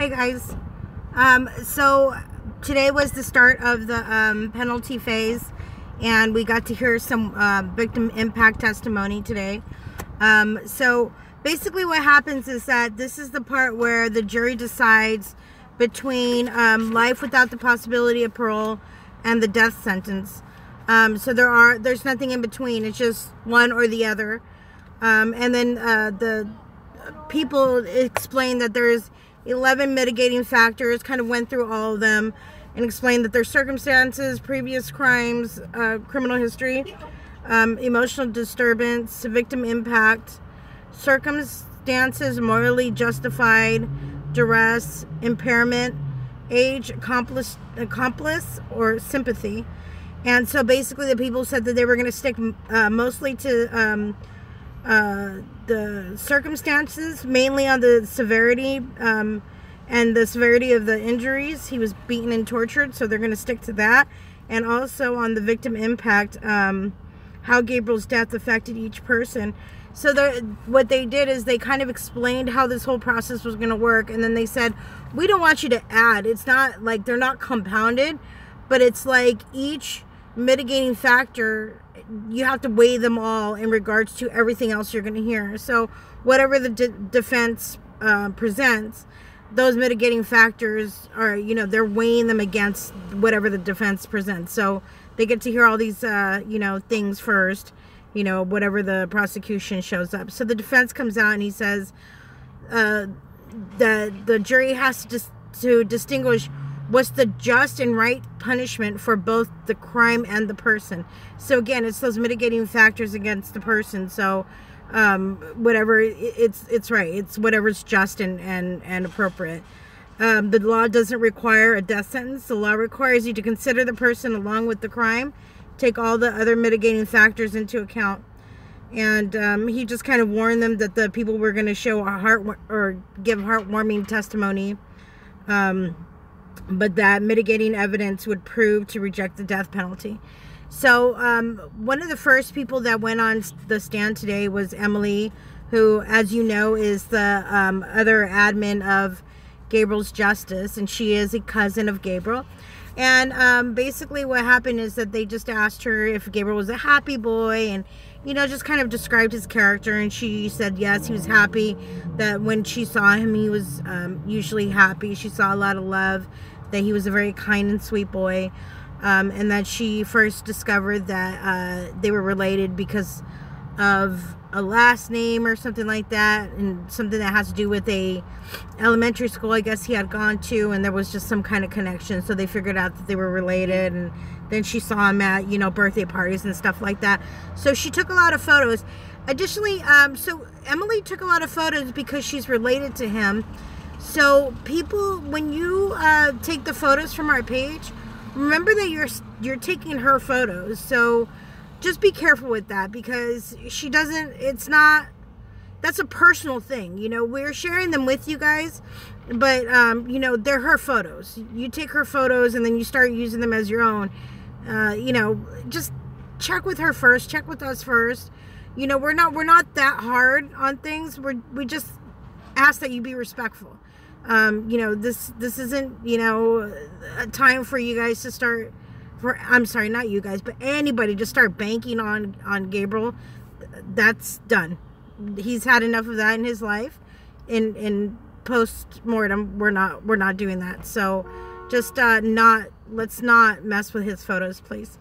Hey guys, so today was the start of the penalty phase, and we got to hear some victim impact testimony today. So basically what happens is that this is the part where the jury decides between life without the possibility of parole and the death sentence. So there's nothing in between. It's just one or the other. And then the people explain that there's 11 mitigating factors, kind of went through all of them and explained that there's circumstances, previous crimes, criminal history, emotional disturbance, victim impact, circumstances morally justified, duress, impairment, age, accomplice or sympathy. And so basically the people said that they were going to stick mostly to the circumstances, mainly on the severity and the severity of the injuries. He was beaten and tortured, so they're going to stick to that. And also on the victim impact, how Gabriel's death affected each person. So what they did is they kind of explained how this whole process was going to work, and then they said, we don't want you to add. It's not like they're not compounded, but it's like each mitigating factor, you have to weigh them all in regards to everything else you're going to hear. So whatever the defense presents, those mitigating factors are, they're weighing them against whatever the defense presents. So they get to hear all these, things first, whatever the prosecution shows up. So the defense comes out and he says that the jury has to distinguish what's the just and right punishment for both the crime and the person. So again, it's those mitigating factors against the person. So whatever, it's right. It's whatever's just and appropriate. The law doesn't require a death sentence. The law requires you to consider the person along with the crime, take all the other mitigating factors into account. And he just kind of warned them that the people were going to show give heartwarming testimony, but that mitigating evidence would prove to reject the death penalty. So one of the first people that went on the stand today was Emily, who, as you know, is the other admin of Gabriel's Justice, and she is a cousin of Gabriel. And basically what happened is that they just asked her if Gabriel was a happy boy, and just kind of described his character, and she said yes, he was happy, that when she saw him he was usually happy. She saw a lot of love, that he was a very kind and sweet boy, and that she first discovered that they were related because of a last name or something like that, and something that has to do with a elementary school I guess he had gone to, and there was just some kind of connection, so they figured out that they were related. And then she saw him at birthday parties and stuff like that. So she took a lot of photos. Additionally, so Emily took a lot of photos because she's related to him. So people, when you take the photos from our page, remember that you're taking her photos. So just be careful with that, because she doesn't, it's not, that's a personal thing. We're sharing them with you guys, but they're her photos. You take her photos and then you start using them as your own. Just check with her first, check with us first. We're not that hard on things. We just ask that you be respectful. This isn't, a time for you guys to start, I'm sorry, not you guys, but anybody to start banking on Gabriel. That's done. He's had enough of that in his life. In post-mortem, we're not doing that. So just let's not mess with his photos, please.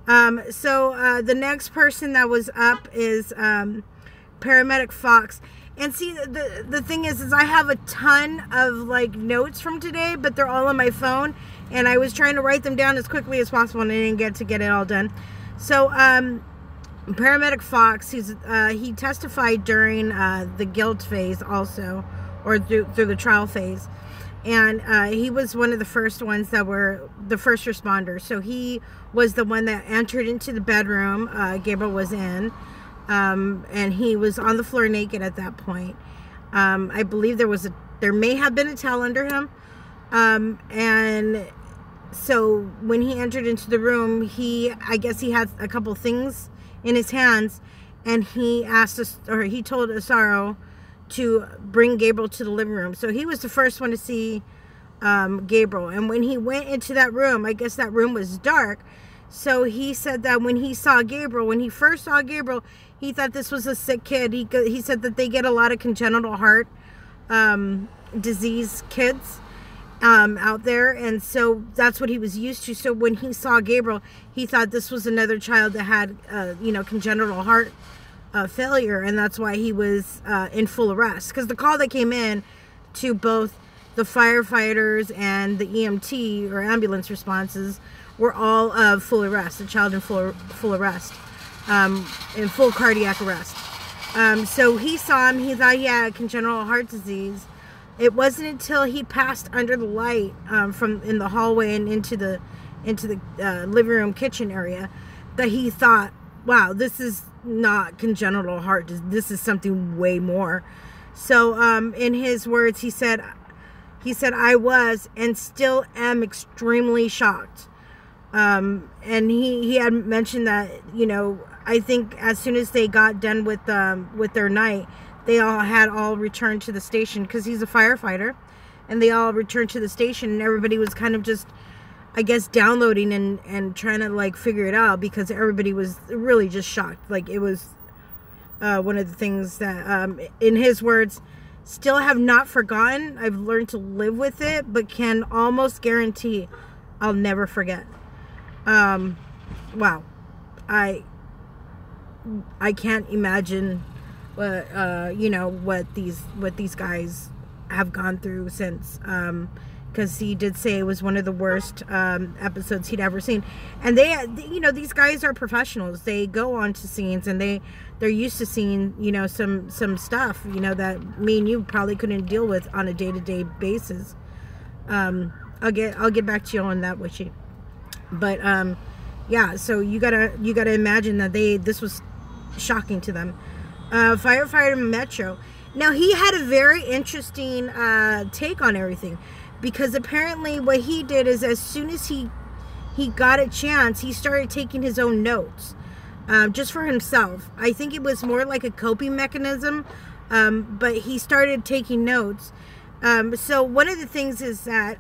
So the next person that was up is paramedic Fox. And see, the thing is I have a ton of notes from today, but they're all on my phone, and I was trying to write them down as quickly as possible, and I didn't get it all done. So paramedic Fox, he testified during the guilt phase also, or through the trial phase, and he was one of the first ones that were the first responders. So he was the one that entered into the bedroom Gabriel was in. And he was on the floor naked at that point. I believe there may have been a towel under him. And so when he entered into the room, I guess he had a couple things in his hands, and he asked us, or he told Asaro to bring Gabriel to the living room. So he was the first one to see Gabriel. And when he went into that room, I guess that room was dark. So he said that when he saw Gabriel, when he first saw Gabriel, he thought this was a sick kid. He said that they get a lot of congenital heart disease kids out there, and so that's what he was used to. So when he saw Gabriel, he thought this was another child that had congenital heart failure, and that's why he was in full arrest. Because the call that came in to both the firefighters and the EMT or ambulance responses were all of full arrest, a child in full arrest, in full cardiac arrest. So he saw him. He thought he had congenital heart disease. It wasn't until he passed under the light from in the hallway and into the living room kitchen area that he thought, wow, this is not congenital heart disease. This is something way more. So in his words, he said, I was and still am extremely shocked. And he had mentioned that, I think as soon as they got done with their night, they all returned to the station, because he's a firefighter, and they all returned to the station, and everybody was kind of just, I guess, downloading and trying to like figure it out, because everybody was really just shocked. Like, it was one of the things that, in his words, still have not forgotten. I've learned to live with it, but can almost guarantee I'll never forget. Wow. I can't imagine what these guys have gone through since, because he did say it was one of the worst episodes he'd ever seen. And these guys are professionals. They go on to scenes, and they're used to seeing some stuff that me and you probably couldn't deal with on a day-to-day basis. I'll get back to you on that, Wishy. But yeah, so you gotta imagine that this was shocking to them. Firefighter Metro. Now, he had a very interesting take on everything, because apparently what he did is, as soon as he got a chance, he started taking his own notes, just for himself. I think it was more like a coping mechanism, but he started taking notes. So one of the things is that,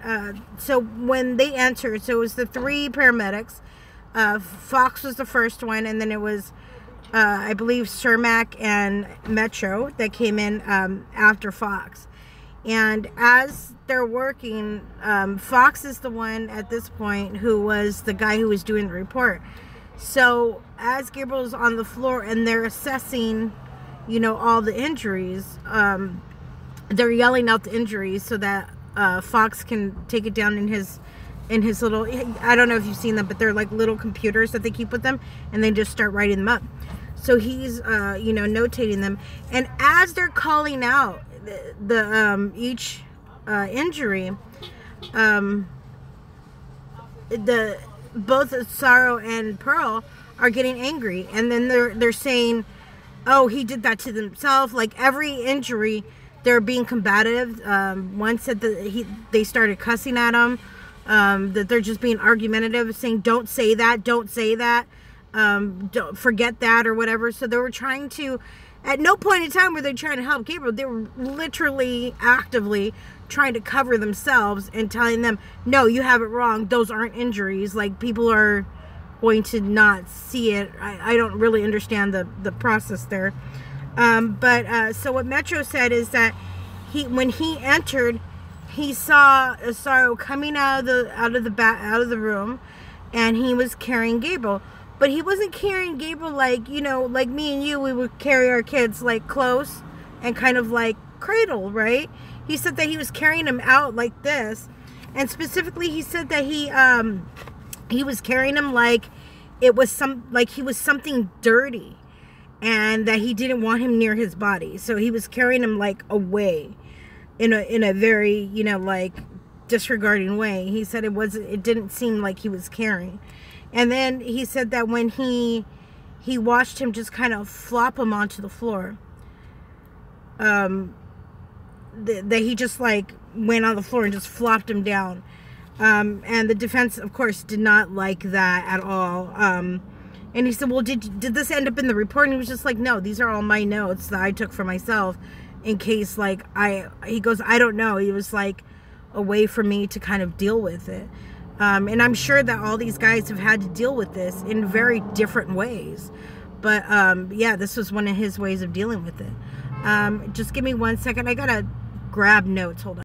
so when they entered, so it was the 3 paramedics. Fox was the first one, and then it was I believe Cermak and Metro that came in after Fox. And as they're working, Fox is the one at this point who was the guy who was doing the report. So as Gabriel's on the floor and they're assessing, all the injuries, they're yelling out the injuries so that Fox can take it down in his little, I don't know if you've seen them, but they're like little computers that they keep with them, and they just start writing them up. So he's, notating them. And as they're calling out the each injury, both Sorrow and Pearl are getting angry. And then they're saying, oh, he did that to himself. Like, every injury, they're being combative. One said that they started cussing at him. That they're just being argumentative, saying, don't say that, don't say that. Don't forget that, or whatever. So they were trying to, at no point in time were they trying to help Gabriel. They were literally actively trying to cover themselves and telling them, no, you have it wrong, those aren't injuries. Like, people are going to not see it. I don't really understand the process there. But so what Metro said is that when he entered, he saw Sorrow coming out of the room, and he was carrying Gabriel. But he wasn't carrying Gabriel like, like me and you, we would carry our kids like close and kind of like cradle, right? He said that he was carrying him out like this. And specifically, he said that he was carrying him like he was something dirty, and that he didn't want him near his body. So he was carrying him like away in a very, like disregarding way. He said it didn't seem like he was caring. And then he said that when he watched him just kind of flop him onto the floor, that he just like went on the floor and just flopped him down. And the defense, of course, did not like that at all. And he said, well, did this end up in the report? And he was just like, no, these are all my notes that I took for myself. in case, like, he goes, I don't know. He was like a way for me to kind of deal with it. And I'm sure that all these guys have had to deal with this in very different ways. But yeah, this was one of his ways of dealing with it. Just give me 1 second. I gotta grab notes. Hold on.